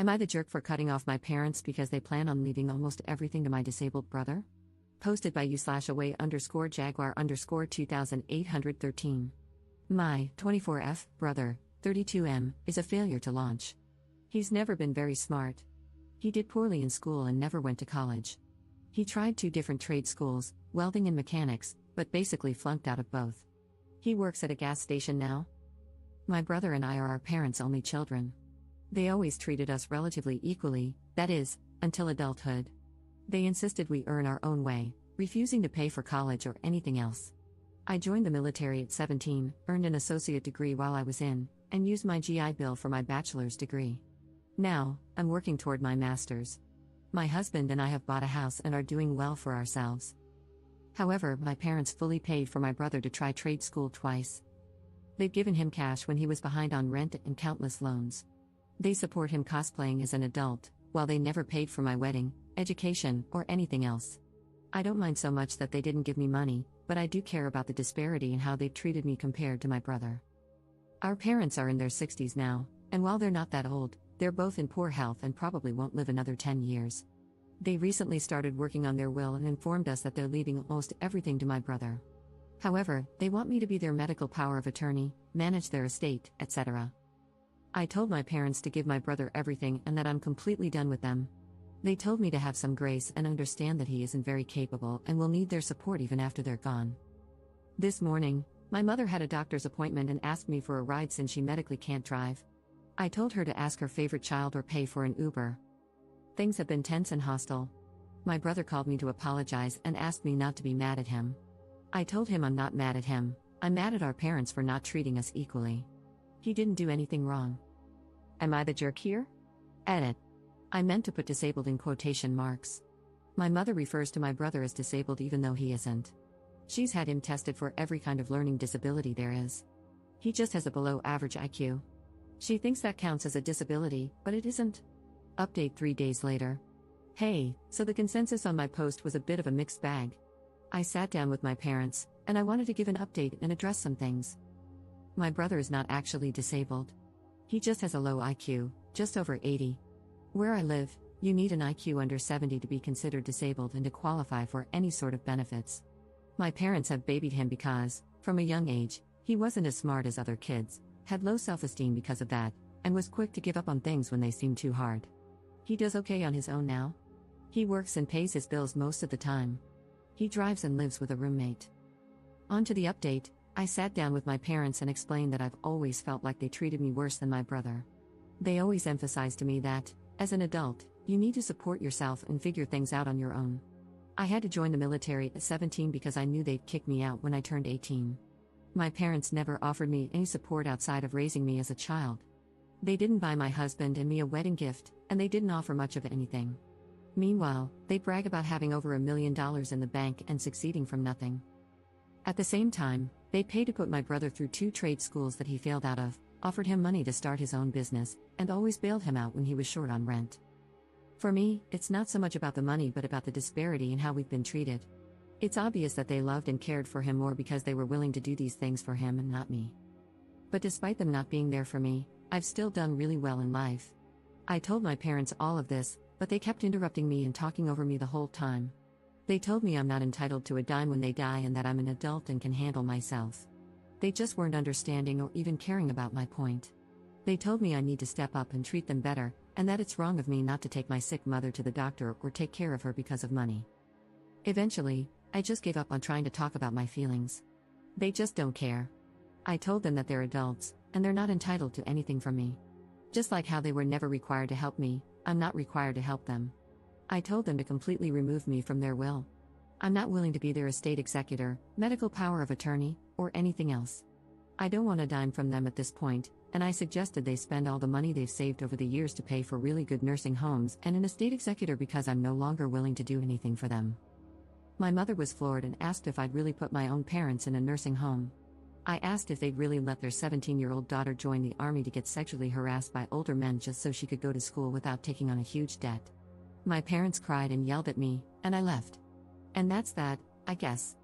Am I the jerk for cutting off my parents because they plan on leaving almost everything to my disabled brother? Posted by u/away_jaguar_2813. My 24F brother, 32M, is a failure to launch. He's never been very smart. He did poorly in school and never went to college. He tried 2 different trade schools, welding and mechanics, but basically flunked out of both. He works at a gas station now. My brother and I are our parents' only children. They always treated us relatively equally, that is, until adulthood. They insisted we earn our own way, refusing to pay for college or anything else. I joined the military at 17, earned an associate degree while I was in, and used my GI Bill for my bachelor's degree. Now, I'm working toward my master's. My husband and I have bought a house and are doing well for ourselves. However, my parents fully paid for my brother to try trade school twice. They've given him cash when he was behind on rent and countless loans. They support him cosplaying as an adult, while they never paid for my wedding, education, or anything else. I don't mind so much that they didn't give me money, but I do care about the disparity in how they've treated me compared to my brother. Our parents are in their 60s now, and while they're not that old, they're both in poor health and probably won't live another 10 years. They recently started working on their will and informed us that they're leaving almost everything to my brother. However, they want me to be their medical power of attorney, manage their estate, etc. I told my parents to give my brother everything and that I'm completely done with them. They told me to have some grace and understand that he isn't very capable and will need their support even after they're gone. This morning, my mother had a doctor's appointment and asked me for a ride since she medically can't drive. I told her to ask her favorite child or pay for an Uber. Things have been tense and hostile. My brother called me to apologize and asked me not to be mad at him. I told him I'm not mad at him, I'm mad at our parents for not treating us equally. He didn't do anything wrong. Am I the jerk here? Edit. I meant to put disabled in quotation marks. My mother refers to my brother as disabled even though he isn't. She's had him tested for every kind of learning disability there is. He just has a below average IQ. She thinks that counts as a disability, but it isn't. Update 3 days later. Hey, so the consensus on my post was a bit of a mixed bag. I sat down with my parents, and I wanted to give an update and address some things. My brother is not actually disabled. He just has a low IQ, just over 80. Where I live, you need an IQ under 70 to be considered disabled and to qualify for any sort of benefits. My parents have babied him because, from a young age, he wasn't as smart as other kids, had low self-esteem because of that, and was quick to give up on things when they seemed too hard. He does okay on his own now. He works and pays his bills most of the time. He drives and lives with a roommate. On to the update. I sat down with my parents and explained that I've always felt like they treated me worse than my brother. They always emphasized to me that, as an adult, you need to support yourself and figure things out on your own. I had to join the military at 17 because I knew they'd kick me out when I turned 18. My parents never offered me any support outside of raising me as a child. They didn't buy my husband and me a wedding gift, and they didn't offer much of anything. Meanwhile, they brag about having over $1 million in the bank and succeeding from nothing. At the same time, they paid to put my brother through 2 trade schools that he failed out of, offered him money to start his own business, and always bailed him out when he was short on rent. For me, it's not so much about the money but about the disparity in how we've been treated. It's obvious that they loved and cared for him more because they were willing to do these things for him and not me. But despite them not being there for me, I've still done really well in life. I told my parents all of this, but they kept interrupting me and talking over me the whole time. They told me I'm not entitled to a dime when they die and that I'm an adult and can handle myself. They just weren't understanding or even caring about my point. They told me I need to step up and treat them better, and that it's wrong of me not to take my sick mother to the doctor or take care of her because of money. Eventually, I just gave up on trying to talk about my feelings. They just don't care. I told them that they're adults, and they're not entitled to anything from me. Just like how they were never required to help me, I'm not required to help them. I told them to completely remove me from their will. I'm not willing to be their estate executor, medical power of attorney, or anything else. I don't want a dime from them at this point, and I suggested they spend all the money they've saved over the years to pay for really good nursing homes and an estate executor because I'm no longer willing to do anything for them. My mother was floored and asked if I'd really put my own parents in a nursing home. I asked if they'd really let their 17-year-old daughter join the army to get sexually harassed by older men just so she could go to school without taking on a huge debt. My parents cried and yelled at me, and I left. And that's that, I guess.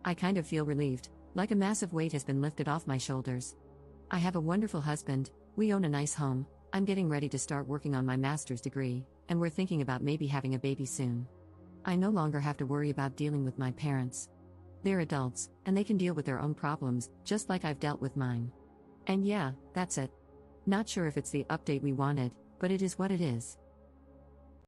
I kind of feel relieved, like a massive weight has been lifted off my shoulders. I have a wonderful husband, we own a nice home, I'm getting ready to start working on my master's degree, and we're thinking about maybe having a baby soon. I no longer have to worry about dealing with my parents. They're adults, and they can deal with their own problems, just like I've dealt with mine. And yeah, that's it. Not sure if it's the update we wanted, but it is what it is.